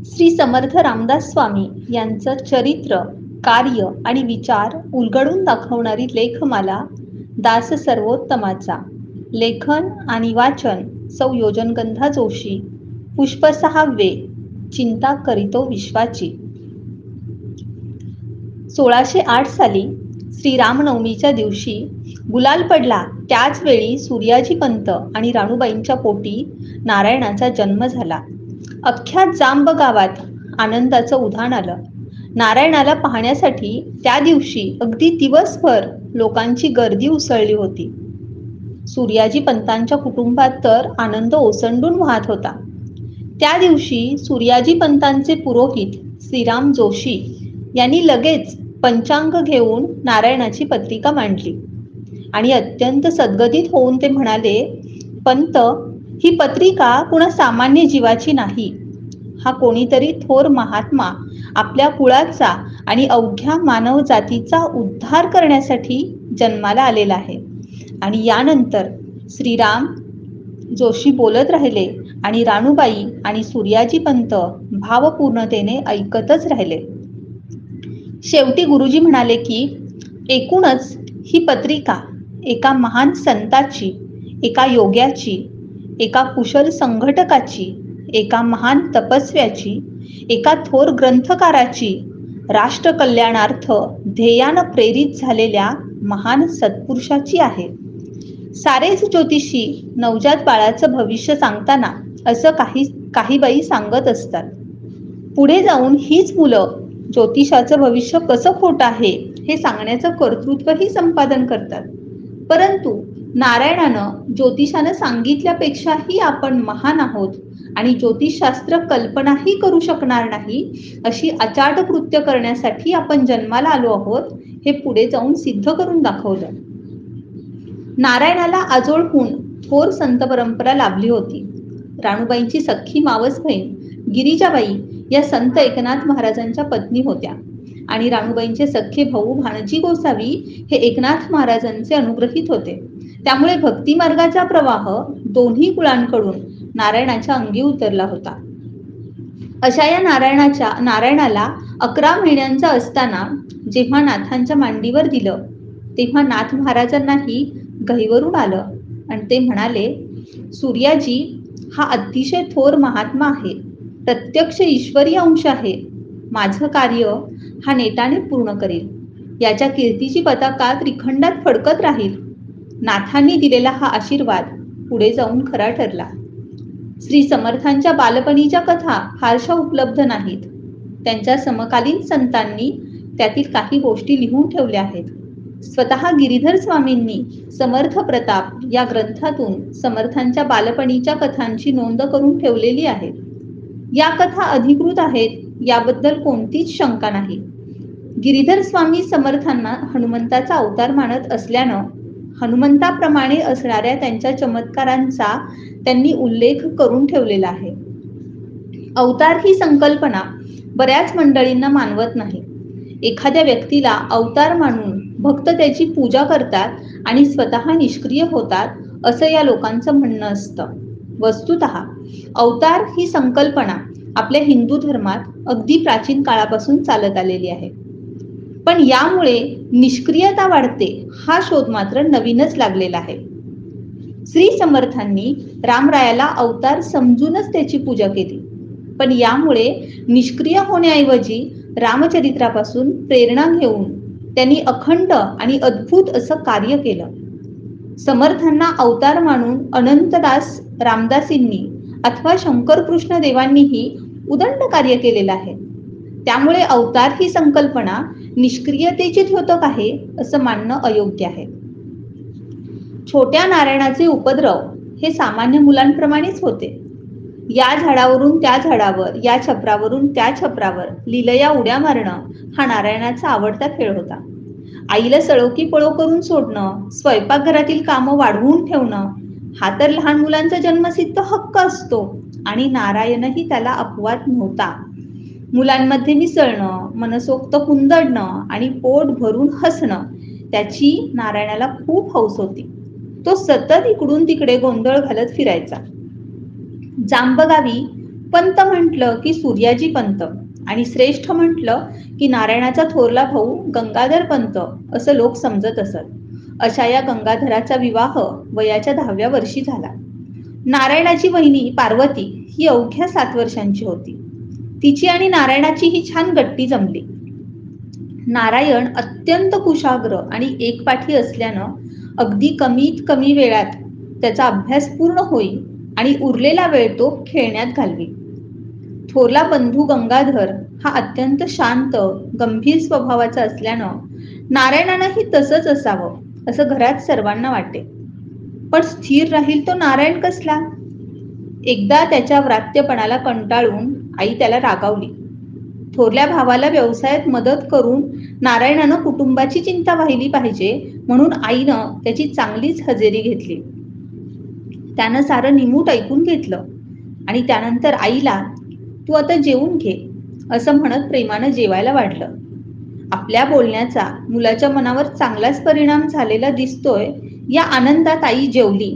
श्री समर्थ रामदास स्वामी यांचं चरित्र, कार्य आणि विचार उलगडून दाखवणारी लेखमाला दास सर्वोत्तमाचा. लेखन आणि वाचन सौ योजनगंधा जोशी. पुष्प 6वे. चिंता करीतो विश्वाची. 1608 साली श्रीरामनवमीच्या दिवशी गुलाल पडला त्याच वेळी सूर्याजी पंत आणि राणूबाईंच्या पोटी नारायणाचा जन्म झाला. अख्ख्या जांब गावात आनंदाचं उधाण आलं. नारायणाला पाहण्यासाठी त्या दिवशी अगदी दिवसभर लोकांची गर्दी उसळली होती. सूर्याजी पंतांच्या कुटुंबात तर आनंद ओसंडून वाहत होता. त्या दिवशी सूर्याजी पंतांचे पुरोहित श्रीराम जोशी यांनी लगेच पंचांग घेऊन नारायणाची पत्रिका मांडली आणि अत्यंत सद्गदित होऊन ते म्हणाले, पंत, ही पत्रिका कुणा सामान्य जीवाची नाही. हा कोणीतरी थोर महात्मा आपल्या कुळाचा आणि अवघ्या मानव जातीचा उद्धार करण्यासाठी जन्माला आलेला आहे. आणि यानंतर श्रीराम जोशी बोलत राहिले आणि राणूबाई आणि सूर्याजी पंत भावपूर्णतेने ऐकतच राहिले. शेवटी गुरुजी म्हणाले की एकूणच ही पत्रिका एका महान संताची, एका योग्याची, एका कुशल संघटकाची, एका महान तपस्व्याची, एका थोर ग्रंथकाराची, राष्ट्र कल्याणार्थ ध्येयानं प्रेरित झालेल्या महान सत्पुरुषाची आहे. सारेच ज्योतिषी नवजात बाळाचं भविष्य सांगताना असं काही बाई सांगत असतात. पुढे जाऊन हीच मुलं ज्योतिषाचं भविष्य कसं खोटं आहे हे सांगण्याचं कर्तृत्वही संपादन करतात. परंतु नारायणानं ज्योतिषानं सांगितल्यापेक्षाही आपण महान आहोत आणि ज्योतिषशास्त्र कल्पनाही करू शकणार नाही अशी अचाट कृत्य करण्यासाठी आपण जन्माला आलो आहोत हे पुढे जाऊन सिद्ध करून दाखवलं. नारायणाला आजोळहून थोर संत परंपरा लाभली होती. राणूबाईंची सख्खी मावस बहीण गिरिजाबाई या संत एकनाथ महाराजांच्या पत्नी होत्या आणि राणूबाईंचे सख्खे भाऊ भाणजी गोसावी हे एकनाथ महाराजांचे अनुग्रहित होते. त्यामुळे भक्ती मार्गाचा प्रवाह दोन्ही कुळांकडून नारायणाच्या अंगी उतरला होता. अशा या नारायणाला 11 महिन्यांचा असताना जेव्हा नाथांच्या मांडीवर दिलं तेव्हा नाथ महाराजांनाही गहिवरून आलं आणि ते म्हणाले, सूर्याजी हा अतिशय थोर महात्मा आहे, प्रत्यक्ष ईश्वरी अंश आहे. माझं कार्य हा नेटाने पूर्ण करेल. याच्या कीर्तीची पताका त्रिखंडात फडकत राहील. नाथांनी दिलेला हा आशीर्वाद पुढे जाऊन खरा ठरला. श्री समर्थांच्या बालपणीच्या कथा फारशा उपलब्ध नाहीत. त्यांच्या समकालीन संतांनी त्यातील काही गोष्टी लिहून ठेवल्या आहेत. स्वतः गिरीधर स्वामींनी समर्थ प्रताप या ग्रंथातून समर्थांच्या बालपणीच्या कथांची नोंद करून ठेवलेली आहे. या कथा अधिकृत आहेत याबद्दल कोणतीच शंका नाही. गिरीधर स्वामी समर्थांना हनुमंताचा अवतार मानत असल्यानं हनुमंताप्रमाणे असणाऱ्या त्यांच्या चमत्कारांचा त्यांनी उल्लेख करून ठेवलेला आहे. अवतार ही संकल्पना बऱ्याच मंडळींना मानवत नाही. एखाद्या व्यक्तीला अवतार मानून भक्त त्याची पूजा करतात आणि स्वतः निष्क्रिय होतात असं या लोकांचं म्हणणं असतं. वस्तुतः अवतार ही संकल्पना आपल्या हिंदू धर्मात अगदी प्राचीन काळापासून चालत आलेली आहे. पण यामुळे निष्क्रियता वाढते हा शोध मात्र नवीनच लागलेला आहे. श्री समर्थांनी रामरायाला अवतार समजूनच त्याची पूजा केली. पण यामुळे निष्क्रिय होण्याऐवजी रामचरित्रापासून प्रेरणा घेऊन त्यांनी अखंड आणि अद्भुत असं कार्य केलं. समर्थांना अवतार मानून अनंतदास रामदासींनी अथवा शंकर कृष्ण देवांनीही उदंड कार्य केलेलं आहे. त्यामुळे अवतार ही संकल्पना निष्क्रियतेची द्योतक आहे असं मानणं अयोग्य आहे. छोट्या नारायणाचे उपद्रव हे सामान्य मुलांप्रमाणेच होते. या झाडावरून त्या झाडावर, या छपरावरून त्या छपरावर लीलया उड्या मारणं हा नारायणाचा आवडता खेळ होता. आईला सळोकी पळो करून सोडणं, स्वयंपाकघरातील कामं वाढवून ठेवणं हा तर लहान मुलांचा जन्मसिद्ध हक्क असतो आणि नारायणही त्याला अपवाद नव्हता. मुलांमध्ये मिसळणं, मनसोक्त हुंदडणं आणि पोट भरून हसणं त्याची नारायणाला खूप हौस होती. तो सतत इकडून तिकडे गोंधळ घालत फिरायचा. जांबगावी पंत म्हटलं की सूर्याजी पंत आणि श्रेष्ठ म्हटलं की नारायणाचा थोरला भाऊ गंगाधर पंत असं लोक समजत असत. अशा या गंगाधराचा विवाह वयाच्या 10व्या वर्षी झाला. नारायणाची बहिणी पार्वती ही अवघ्या 7 वर्षांची होती. तिची आणि नारायणाची ही छान गट्टी जमली. नारायण अत्यंत कुशाग्र आणि एकपाठी असल्यानं अगदी कमीत कमी वेळात त्याचा अभ्यास पूर्ण होईल आणि उरलेला वेळ तो खेळण्यात घालवी. थोरला बंधू गंगाधर हा अत्यंत शांत गंभीर स्वभावाचा असल्यानं नारायणानंही तसंच असावं असं घरात सर्वांना वाटे. पण स्थिर राहील तो नारायण कसला? एकदा त्याच्या व्रात्यपणाला कंटाळून आई त्याला रागावली. थोरल्या भावाला व्यवसायात मदत करून नारायणानं कुटुंबाची चिंता वाहिली पाहिजे म्हणून आईनं त्याची चांगलीच हजेरी घेतली. त्यानं सारं निमूट ऐकून घेतलं आणि त्यानंतर आईला तू आता जेवून घे असं म्हणत प्रेमानं जेवायला वाढलं. आपल्या बोलण्याचा मुलाच्या मनावर चांगलाच परिणाम झालेला दिसतोय या आनंदात आई जेवली.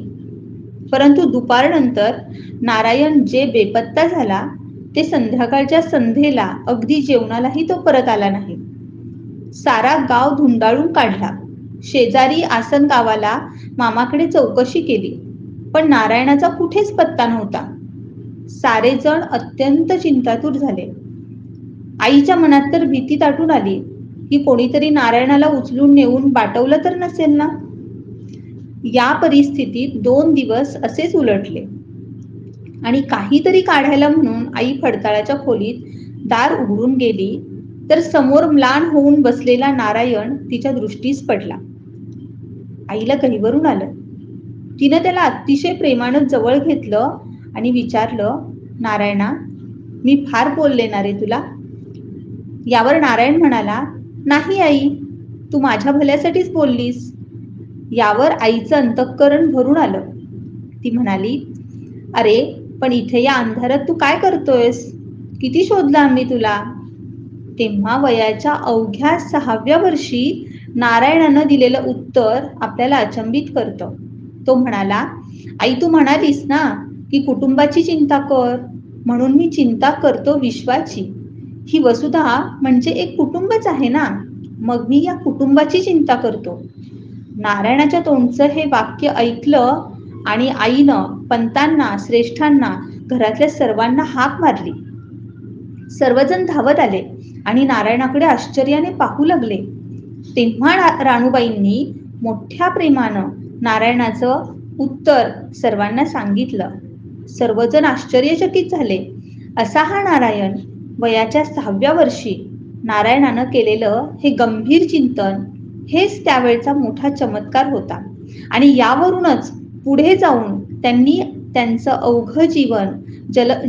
परंतु दुपारनंतर नारायण जे बेपत्ता झाला ते संध्याकाळच्या संध्येला अगदी जेवणालाही तो परत आला नाही. सारा गाव धुंडाळून काढला. शेजारी आसन गावाला मामाकडे चौकशी केली पण नारायणाचा कुठेच पत्ता नव्हता. सारेजण अत्यंत चिंतातूर झाले. आईच्या मनात तर भीती दाटून आली की कोणीतरी नारायणाला उचलून नेऊन बाटवलं तर नसेल ना. या परिस्थितीत 2 दिवस असेच उलटले आणि काहीतरी काढायला म्हणून आई फडताळाच्या खोलीत दार उघडून गेली तर समोर म्लान होऊन बसलेला नारायण तिच्या दृष्टीस पडला. आईला गहिवरून आलं. तिनं त्याला अतिशय प्रेमानं जवळ घेतलं आणि विचारलं, नारायणा, मी फार बोलले ना रे तुला? यावर नारायण म्हणाला, नाही आई, तू माझ्या भल्यासाठीच बोललीस. यावर आईचं अंतःकरण भरून आलं. ती म्हणाली, अरे पण इथे या अंधारात तू काय करतोयस? किती शोधलं आम्ही तुला. तेव्हा वयाच्या अवघ्या 6व्या वर्षी नारायणानं दिलेलं उत्तर आपल्याला अचंबित करतं. तो म्हणाला, आई तू म्हणालीस ना की कुटुंबाची चिंता कर, म्हणून मी चिंता करतो विश्वाची. ही वसुधा म्हणजे एक कुटुंबच आहे ना, मग मी या कुटुंबाची चिंता करतो. नारायणाच्या तोंडचं हे वाक्य ऐकलं आणि आईनं पंतांना श्रेष्ठांना घरातल्या सर्वांना हाक मारली. सर्वजण धावत आले आणि नारायणाकडे आश्चर्याने पाहू लागले. तेव्हा राणूबाईंनी मोठ्या प्रेमानं नारायणाचं उत्तर सर्वांना सांगितलं. सर्वजण आश्चर्यचकित झाले. असा हा नारायण वयाच्या 6व्या वर्षी नारायणानं केलेलं हे गंभीर चिंतन हेच त्यावेळचा मोठा चमत्कार होता आणि यावरूनच पुढे जाऊन त्यांनी त्यांचं अवघं जीवन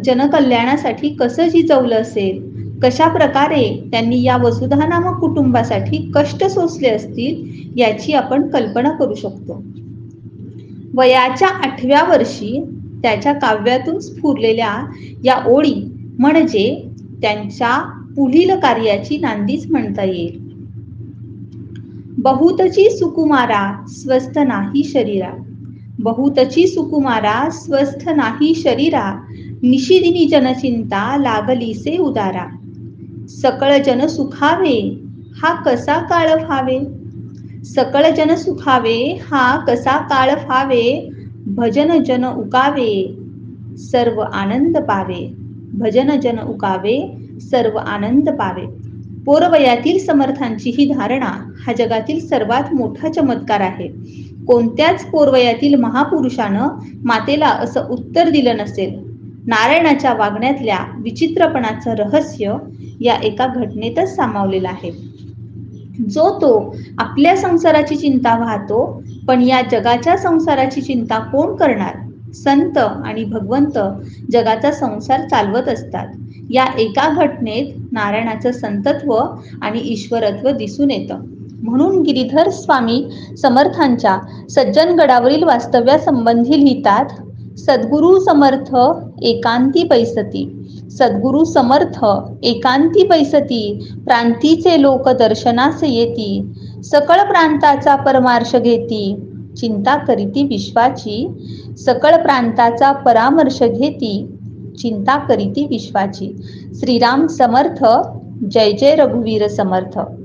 जनकल्याणासाठी कसं झिजवलं असेल, कशा प्रकारे त्यांनी या वसुधा नामक कुटुंबासाठी कष्ट सोसले असतील याची आपण कल्पना करू शकतो. वयाच्या 8व्या वर्षी त्याच्या काव्यातून स्फुरलेल्या या ओळी म्हणजे त्यांच्या पुढील कार्याची नांदीच म्हणता येईल. बहुतची सुकुमारा स्वस्थ नाही शरीरा, बहुतची सुकुमारा स्वस्थ नाही शरीरा, निशिदिनी जनचिंता लागलीसे उदारा. सकळ जन सुखावे हा कसा काळ फावे, सकळ जन सुखावे हा कसा काळ फावे, भजन जन उकावे सर्व आनंद पावे, भजन जन उकावे सर्व आनंद पावे. पोरवयातील समर्थांची ही धारणा हा जगातील सर्वात मोठा चमत्कार आहे. कोणत्याच पोरवयातील महापुरुषानं मातेला असं उत्तर दिलं नसेल. नारायणाच्या वागण्यातल्या विचित्रपणाचं रहस्य या एका घटनेतच सामावलेलं आहे. जो तो आपल्या संसाराची चिंता वाहतो, पण या जगाच्या संसाराची चिंता कोण करणार? संत आणि भगवंत जगाचा संसार चालवत असतात. या एका घटनेत नारायणाचं संतत्व आणि ईश्वरत्व दिसून येतं. म्हणून गिरीधर स्वामी समर्थांच्या सज्जनगडावरील वास्तव्यासंबंधी लिहितात, सद्गुरु समर्थ एकांती पैसती, सद्गुरु समर्थ एकांती पैसती, प्रांतीचे लोक दर्शनास येती, सकळ प्रांताचा परमार्श घेती, चिंता करीती विश्वाची, सकळ प्रांताचा परामर्श घेती, चिंता करीती विश्वाची. श्रीराम समर्थ, जय जय रघुवीर समर्थ.